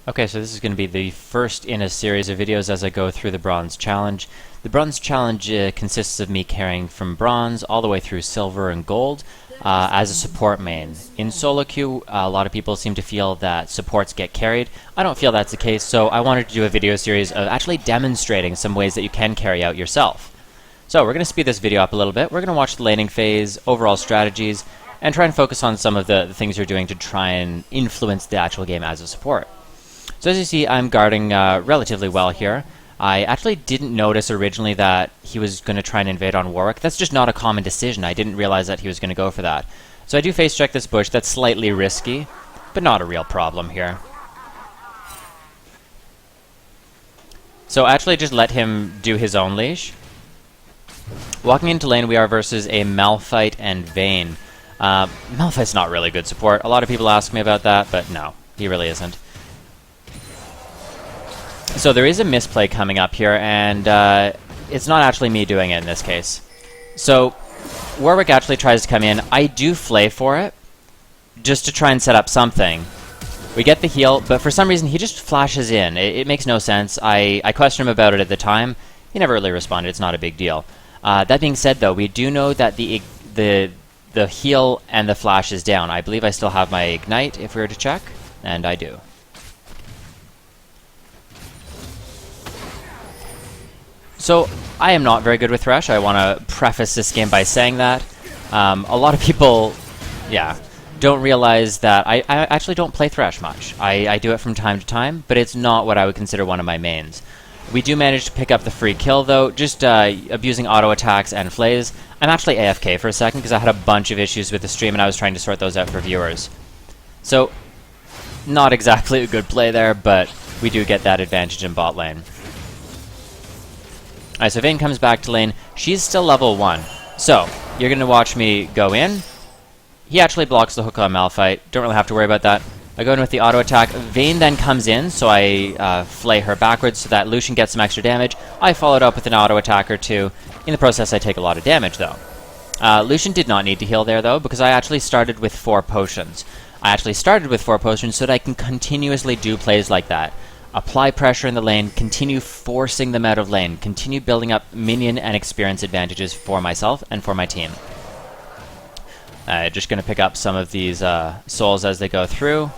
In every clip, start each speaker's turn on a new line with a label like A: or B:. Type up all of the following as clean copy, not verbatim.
A: Okay, so this is going to be the first in a series of videos as I go through the Bronze Challenge. The Bronze Challenge consists of me carrying from Bronze all the way through Silver and Gold as a support main. In solo queue, a lot of people seem to feel that supports get carried. I don't feel that's the case, so I wanted to do a video series of actually demonstrating some ways that you can carry out yourself. So we're going to speed this video up a little bit. We're going to watch the laning phase, overall strategies, and try and focus on some of the things you're doing to try and influence the actual game as a support. So as you see, I'm guarding relatively well here. I actually didn't notice originally that he was going to try and invade on Warwick. That's just not a common decision. I didn't realize that he was going to go for that. So I do face check this bush. That's slightly risky, but not a real problem here. So actually just let him do his own leash. Walking into lane, we are versus a Malphite and Vayne. Malphite's not really good support. A lot of people ask me about that, but no, he really isn't. So there is a misplay coming up here, and it's not actually me doing it in this case. So Warwick actually tries to come in. I do flay for it, just to try and set up something. We get the heal, but for some reason he just flashes in. It makes no sense. I questioned him about it at the time. He never really responded. It's not a big deal. That being said, though, we do know that the heal and the flash is down. I believe I still have my ignite if we were to check, and I do. So, I am not very good with Thresh. I want to preface this game by saying that. A lot of people, don't realize that I actually don't play Thresh much. I do it from time to time, but it's not what I would consider one of my mains. We do manage to pick up the free kill, though, just abusing auto attacks and flays. I'm actually AFK for a second because I had a bunch of issues with the stream and I was trying to sort those out for viewers. So, not exactly a good play there, but we do get that advantage in bot lane. Alright, so Vayne comes back to lane. She's still level 1. So, you're going to watch me go in. He actually blocks the hook on Malphite. Don't really have to worry about that. I go in with the auto attack. Vayne then comes in, so I flay her backwards so that Lucian gets some extra damage. I followed up with an auto attack or two. In the process, I take a lot of damage, though. Lucian did not need to heal there, though, because I actually started with 4 potions. I actually started with 4 potions so that I can continuously do plays like that. Apply pressure in the lane, continue forcing them out of lane, continue building up minion and experience advantages for myself and for my team. Just going to pick up some of these souls as they go through.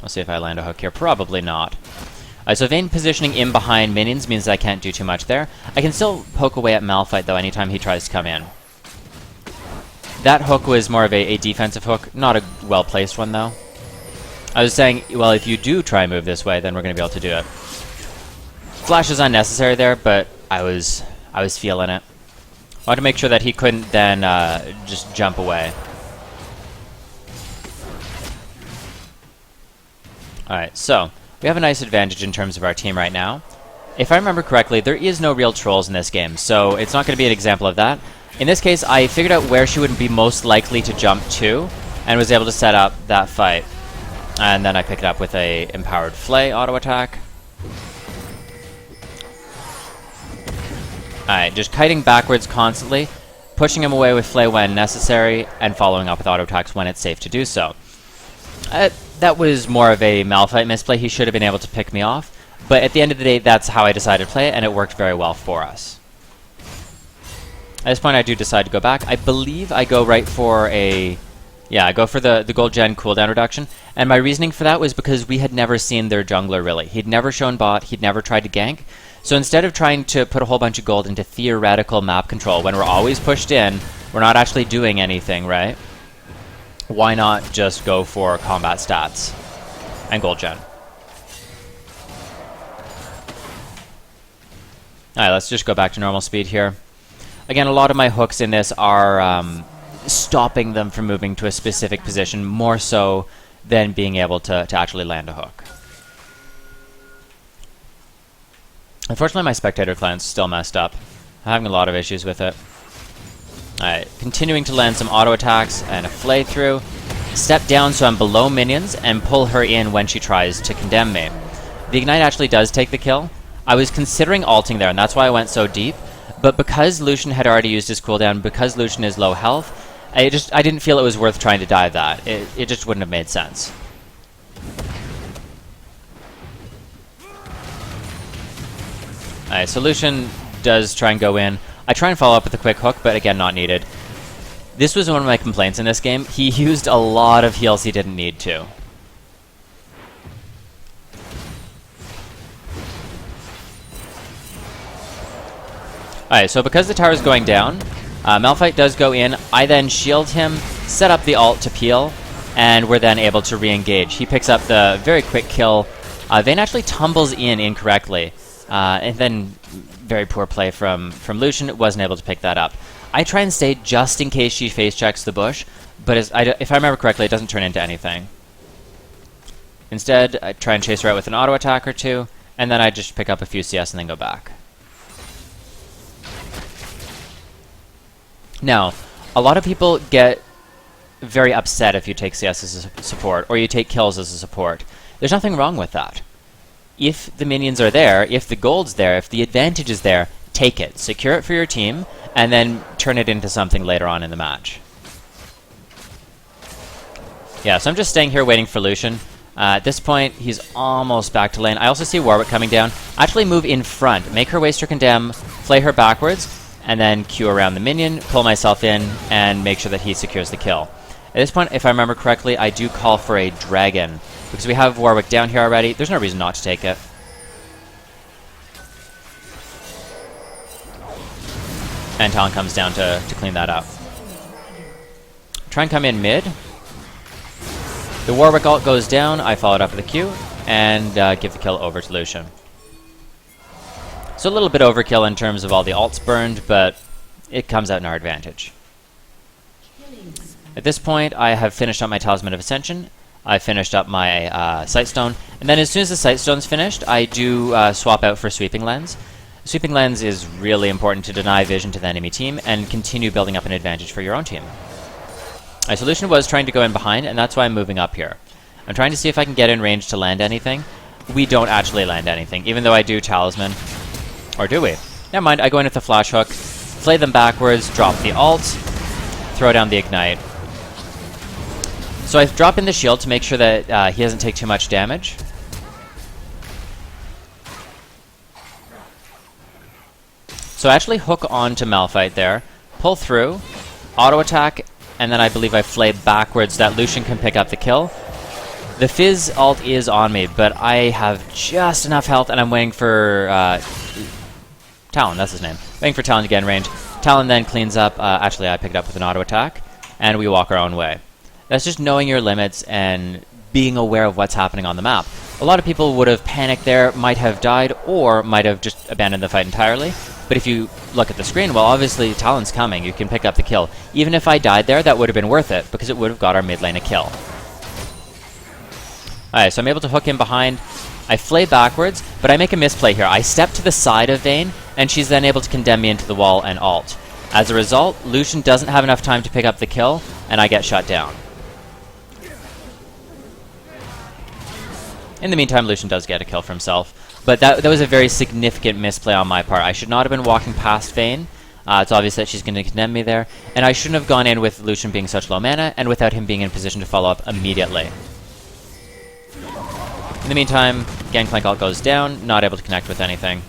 A: We'll see if I land a hook here. Probably not. So Vayne positioning in behind minions means that I can't do too much there. I can still poke away at Malphite, though, anytime he tries to come in. That hook was more of a defensive hook, not a well-placed one, though. I was saying, well, if you do try and move this way, then we're going to be able to do it. Flash is unnecessary there, but I was feeling it. I wanted to make sure that he couldn't then just jump away. Alright, so we have a nice advantage in terms of our team right now. If I remember correctly, there is no real trolls in this game, so it's not going to be an example of that. In this case, I figured out where she would be most likely to jump to, and was able to set up that fight. And then I pick it up with a empowered flay auto attack. Alright, just kiting backwards constantly, pushing him away with flay when necessary, and following up with auto attacks when it's safe to do so. That was more of a Malphite misplay. He should have been able to pick me off, but at the end of the day, that's how I decided to play it, and it worked very well for us. At this point, I do decide to go back. I believe I go right for a... Yeah, I go for the gold gen cooldown reduction, and my reasoning for that was because we had never seen their jungler really. He'd never shown bot, he'd never tried to gank, so instead of trying to put a whole bunch of gold into theoretical map control when we're always pushed in, we're not actually doing anything, right? Why not just go for combat stats and gold gen? Alright, let's just go back to normal speed here. Again, a lot of my hooks in this are stopping them from moving to a specific position, more so than being able to actually land a hook. Unfortunately, my spectator client's still messed up. I'm having a lot of issues with it. Alright, continuing to land some auto attacks and a flay through. Step down so I'm below minions and pull her in when she tries to condemn me. The ignite actually does take the kill. I was considering ulting there, and that's why I went so deep, but because Lucian had already used his cooldown, because Lucian is low health, I didn't feel it was worth trying to dive that. It just wouldn't have made sense. Alright, so Lucian does try and go in. I try and follow up with a quick hook, but again, not needed. This was one of my complaints in this game. He used a lot of heals he didn't need to. Alright, so because the tower is going down, Malphite does go in. I then shield him, set up the ult to peel, and we're then able to re-engage. He picks up the very quick kill. Vayne actually tumbles in incorrectly, and then very poor play from Lucian. Wasn't able to pick that up. I try and stay just in case she face checks the bush, but if I remember correctly, it doesn't turn into anything. Instead, I try and chase her out with an auto attack or two, and then I just pick up a few CS and then go back. Now, a lot of people get very upset if you take CS as a support, or you take kills as a support. There's nothing wrong with that. If the minions are there, if the gold's there, if the advantage is there, take it. Secure it for your team, and then turn it into something later on in the match. Yeah, so I'm just staying here waiting for Lucian. At this point, he's almost back to lane. I also see Warwick coming down. Actually move in front, make her waste her condemn, flay her backwards, and then Q around the minion, pull myself in, and make sure that he secures the kill. At this point, if I remember correctly, I do call for a dragon. Because we have Warwick down here already, there's no reason not to take it. And Talon comes down to clean that up. Try and come in mid. The Warwick ult goes down, I follow it up with a Q, and give the kill over to Lucian. So a little bit overkill in terms of all the ults burned, but it comes out in our advantage. At this point, I have finished up my Talisman of Ascension. I finished up my Sightstone, and then as soon as the Sightstone's finished, I do swap out for Sweeping Lens. Sweeping Lens is really important to deny vision to the enemy team and continue building up an advantage for your own team. My solution was trying to go in behind, and that's why I'm moving up here. I'm trying to see if I can get in range to land anything. We don't actually land anything, even though I do Talisman. Or do we? Never mind, I go in with the Flash Hook, flay them backwards, drop the ult, throw down the Ignite. So I drop in the shield to make sure that he doesn't take too much damage. So I actually hook on to Malphite there, pull through, auto attack, and then I believe I flay backwards that Lucian can pick up the kill. The Fizz ult is on me, but I have just enough health, and I'm waiting for Talon, that's his name. Waiting for Talon to get in range. Talon then cleans up, actually I picked up with an auto attack, and we walk our own way. That's just knowing your limits and being aware of what's happening on the map. A lot of people would have panicked there, might have died, or might have just abandoned the fight entirely. But if you look at the screen, well, obviously Talon's coming, you can pick up the kill. Even if I died there, that would have been worth it, because it would have got our mid lane a kill. Alright, so I'm able to hook in behind. I flay backwards, but I make a misplay here. I step to the side of Vayne, and she's then able to condemn me into the wall and ult. As a result, Lucian doesn't have enough time to pick up the kill, and I get shut down. In the meantime, Lucian does get a kill for himself, but that was a very significant misplay on my part. I should not have been walking past Vayne. It's obvious that she's going to condemn me there, and I shouldn't have gone in with Lucian being such low mana, and without him being in position to follow up immediately. In the meantime, Gangplank ult goes down, not able to connect with anything.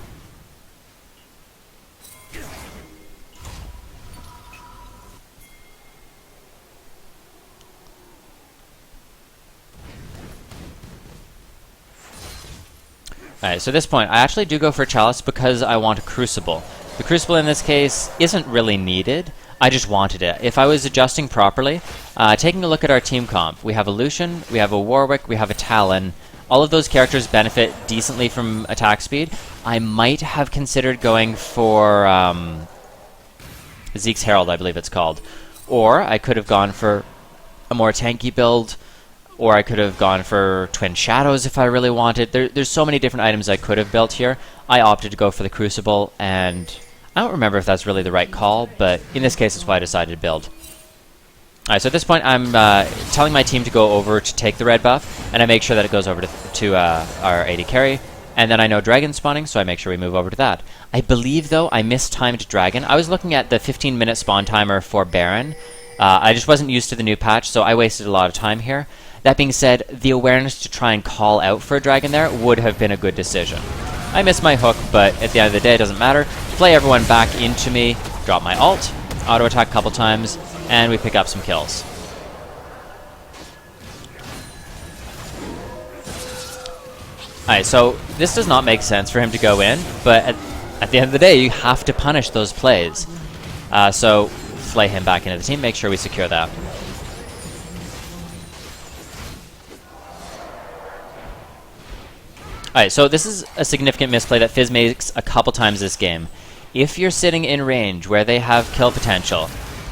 A: Alright, so at this point, I actually do go for Chalice because I want a Crucible. The Crucible in this case isn't really needed, I just wanted it. If I was adjusting properly, taking a look at our team comp, we have a Lucian, we have a Warwick, we have a Talon. All of those characters benefit decently from attack speed. I might have considered going for Zeke's Herald, I believe it's called. Or I could have gone for a more tanky build, or I could have gone for Twin Shadows if I really wanted. There's so many different items I could have built here. I opted to go for the Crucible, and I don't remember if that's really the right call, but in this case, it's why I decided to build. Alright, so at this point, I'm telling my team to go over to take the red buff, and I make sure that it goes over to our AD carry, and then I know Dragon's spawning, so I make sure we move over to that. I believe, though, I mistimed Dragon. I was looking at the 15-minute spawn timer for Baron. I just wasn't used to the new patch, so I wasted a lot of time here. That being said, the awareness to try and call out for a Dragon there would have been a good decision. I missed my hook, but at the end of the day, it doesn't matter. Play everyone back into me, drop my ult, auto attack a couple times, and we pick up some kills. Alright, so this does not make sense for him to go in, but at the end of the day, you have to punish those plays. So flay him back into the team, make sure we secure that. Alright, so this is a significant misplay that Fizz makes a couple times this game. If you're sitting in range where they have kill potential,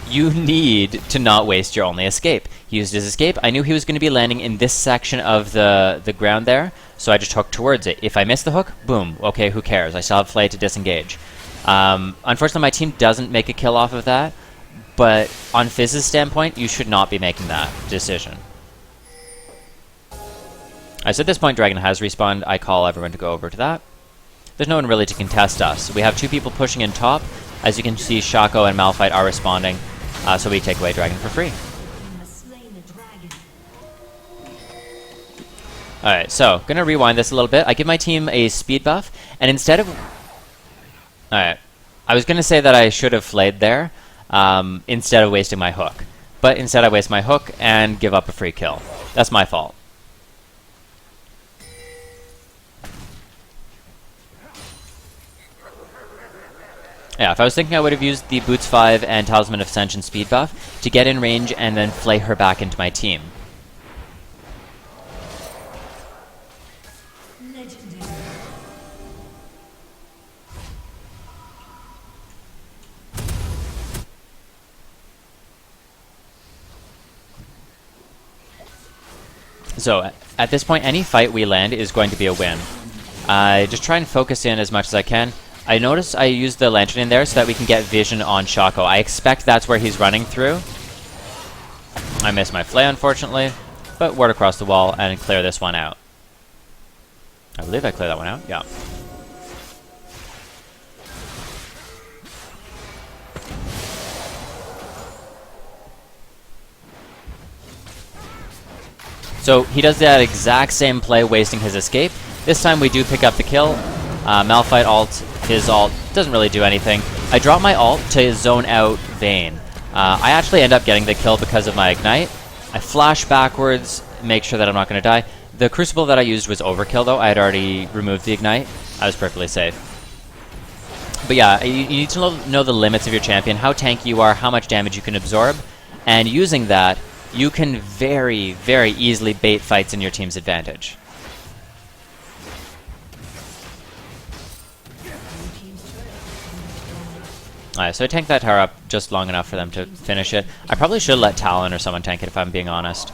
A: you need to not waste your only escape. He used his escape. I knew he was going to be landing in this section of the ground there, so I just hooked towards it. If I miss the hook, boom. Okay, who cares? I still have Flay to disengage. Unfortunately, my team doesn't make a kill off of that, but on Fizz's standpoint, you should not be making that decision. So at this point, Dragon has respawned. I call everyone to go over to that. There's no one really to contest us. We have two people pushing in top. As you can see, Shaco and Malphite are responding, so we take away Dragon for free. Alright, so, gonna rewind this a little bit. I give my team a speed buff, and instead of... Alright, I was gonna say that I should have flayed there, instead of wasting my hook. But instead I waste my hook and give up a free kill. That's my fault. Yeah, if I was thinking I would have used the Boots 5 and Talisman of Ascension speed buff to get in range and then flay her back into my team. So, at this point, any fight we land is going to be a win. I just try and focus in as much as I can. I notice I used the lantern in there so that we can get vision on Shaco. I expect that's where he's running through. I missed my flay, unfortunately, but ward across the wall and clear this one out. I believe I cleared that one out, yeah. So he does that exact same play, wasting his escape. This time we do pick up the kill. Malphite ult, his ult, doesn't really do anything. I drop my ult to zone out Vayne. I actually end up getting the kill because of my ignite. I flash backwards, make sure that I'm not going to die. The Crucible that I used was overkill though. I had already removed the ignite. I was perfectly safe. But yeah, you need to know the limits of your champion, how tanky you are, how much damage you can absorb, and using that, you can very, very easily bait fights in your team's advantage. Alright, so I tanked that tower up just long enough for them to finish it. I probably should let Talon or someone tank it if I'm being honest.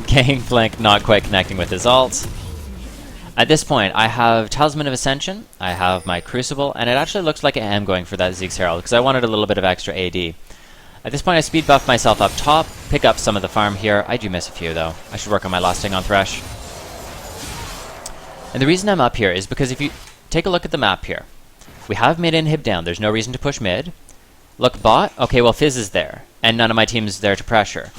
A: Gangplank not quite connecting with his ult. At this point, I have Talisman of Ascension, I have my Crucible, and it actually looks like I am going for that Zeke's Herald, because I wanted a little bit of extra AD. At this point, I speed buff myself up top, pick up some of the farm here. I do miss a few, though. I should work on my lasting on Thresh. And the reason I'm up here is because if you take a look at the map here, we have mid inhib down. There's no reason to push mid. Look bot. Okay, well Fizz is there, and none of my team's there to pressure.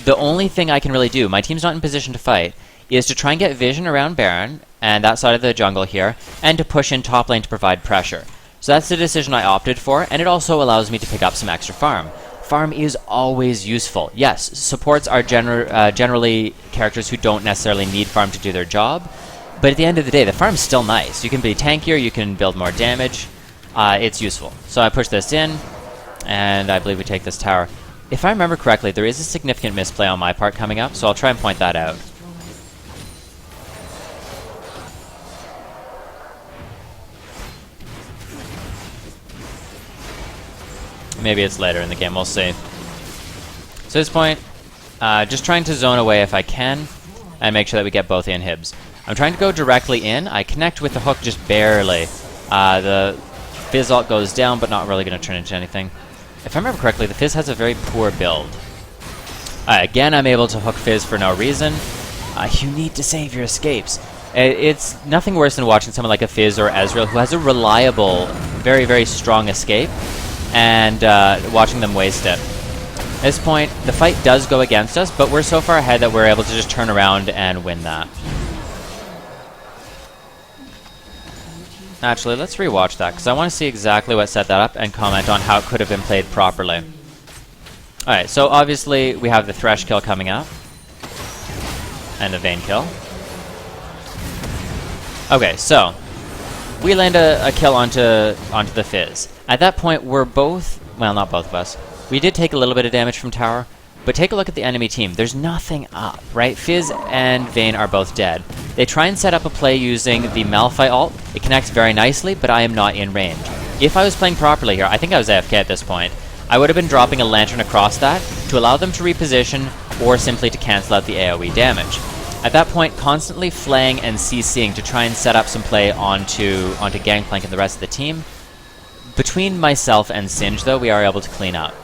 A: The only thing I can really do, my team's not in position to fight, is to try and get vision around Baron, and that side of the jungle here, and to push in top lane to provide pressure. So that's the decision I opted for, and it also allows me to pick up some extra farm. Farm is always useful. Yes, supports are generally characters who don't necessarily need farm to do their job, but at the end of the day, the farm's still nice. You can be tankier, you can build more damage. It's useful. So I push this in, and I believe we take this tower. If I remember correctly, there is a significant misplay on my part coming up, so I'll try and point that out. Maybe it's later in the game, we'll see. So at this point, just trying to zone away if I can, and make sure that we get both inhibs. I'm trying to go directly in. I connect with the hook just barely. The Fizz ult goes down, but not really going to turn into anything. If I remember correctly, the Fizz has a very poor build. Again, I'm able to hook Fizz for no reason. You need to save your escapes. It's nothing worse than watching someone like a Fizz or Ezreal who has a reliable, very, very strong escape, and watching them waste it. At this point, the fight does go against us, but we're so far ahead that we're able to just turn around and win that. Actually, let's rewatch that, because I want to see exactly what set that up and comment on how it could have been played properly. Alright, so obviously we have the Thresh kill coming up. And the Vayne kill. Okay, so we land a kill onto the Fizz. At that point, we're both, well, not both of us. We did take a little bit of damage from tower, but take a look at the enemy team. There's nothing up, right? Fizz and Vayne are both dead. They try and set up a play using the Malphite ult. It connects very nicely, but I am not in range. If I was playing properly here, I think I was AFK at this point, I would have been dropping a Lantern across that to allow them to reposition or simply to cancel out the AoE damage. At that point, constantly flaying and CCing to try and set up some play onto Gangplank and the rest of the team. Between myself and Singe, though, we are able to clean up.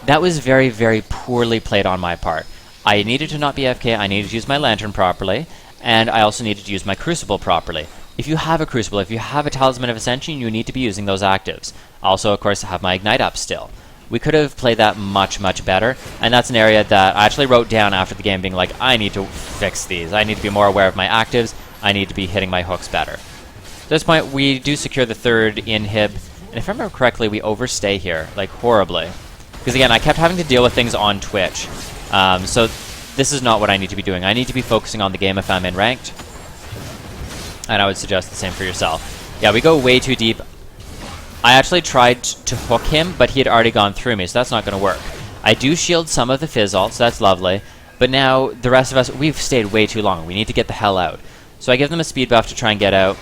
A: That was very, very poorly played on my part. I needed to not be AFK, I needed to use my Lantern properly, and I also needed to use my Crucible properly. If you have a Crucible, if you have a Talisman of Ascension, you need to be using those actives. Also, of course, have my Ignite up still. We could have played that much, much better, and that's an area that I actually wrote down after the game being like, I need to fix these. I need to be more aware of my actives. I need to be hitting my hooks better. At this point, we do secure the third inhib, and if I remember correctly, we overstay here, like, horribly. Because again, I kept having to deal with things on Twitch, so this is not what I need to be doing. I need to be focusing on the game if I'm in ranked, and I would suggest the same for yourself. Yeah, we go way too deep. I actually tried to hook him, but he had already gone through me, so that's not going to work. I do shield some of the Fizz ult, so that's lovely, but now the rest of us, we've stayed way too long. We need to get the hell out. So I give them a speed buff to try and get out,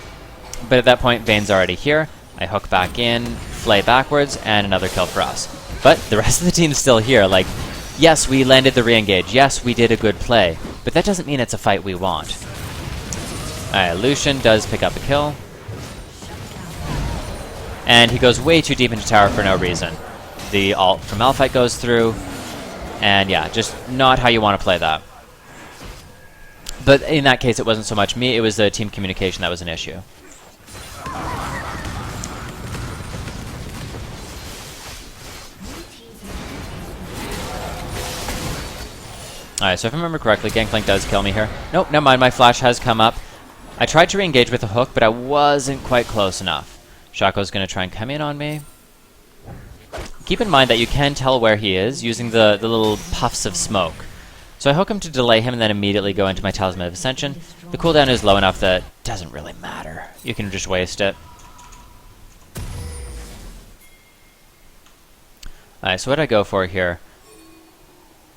A: but at that point, Vayne's already here. I hook back in, flay backwards, and another kill for us. But the rest of the team's still here. Like, yes, we landed the re-engage. Yes, we did a good play, but that doesn't mean it's a fight we want. Alright, Lucian does pick up a kill. And he goes way too deep into tower for no reason. The ult from Malphite goes through, and yeah, just not how you want to play that. But in that case, it wasn't so much me, it was the team communication that was an issue. Alright, so if I remember correctly, Gangplank does kill me here. Nope, never mind, my flash has come up. I tried to re-engage with a hook, but I wasn't quite close enough. Shaco's going to try and come in on me. Keep in mind that you can tell where he is using the little puffs of smoke. So I hook him to delay him and then immediately go into my Talisman of Ascension. The cooldown is low enough that it doesn't really matter. You can just waste it. Alright, so what did I go for here?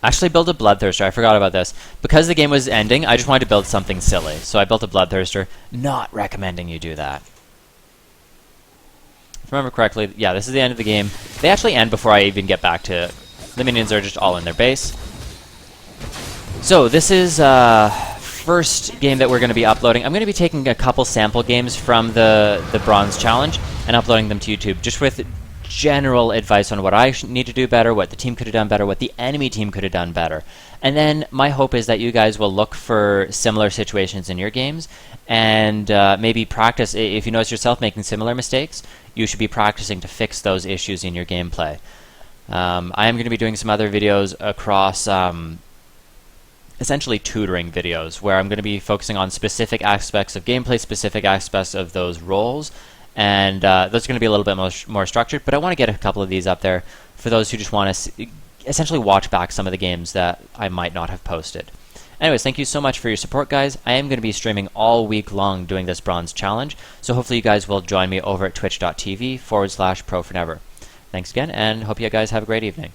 A: Actually build a Bloodthirster, I forgot about this. Because the game was ending, I just wanted to build something silly. So I built a Bloodthirster, not recommending you do that. If I remember correctly, yeah, this is the end of the game. They actually end before I even get back to it. The minions are just all in their base. So this is first game that we're going to be uploading. I'm going to be taking a couple sample games from the Bronze Challenge and uploading them to YouTube, just with general advice on what I need to do better, what the team could have done better, what the enemy team could have done better. And then my hope is that you guys will look for similar situations in your games and maybe practice. If you notice yourself making similar mistakes, you should be practicing to fix those issues in your gameplay. I am going to be doing some other videos across essentially tutoring videos where I'm going to be focusing on specific aspects of gameplay, specific aspects of those roles, and those are going to be a little bit more structured, but I want to get a couple of these up there for those who just want to essentially watch back some of the games that I might not have posted. Anyways, thank you so much for your support, guys. I am going to be streaming all week long doing this Bronze Challenge, so hopefully you guys will join me over at twitch.tv/pro4never. Thanks again, and hope you guys have a great evening.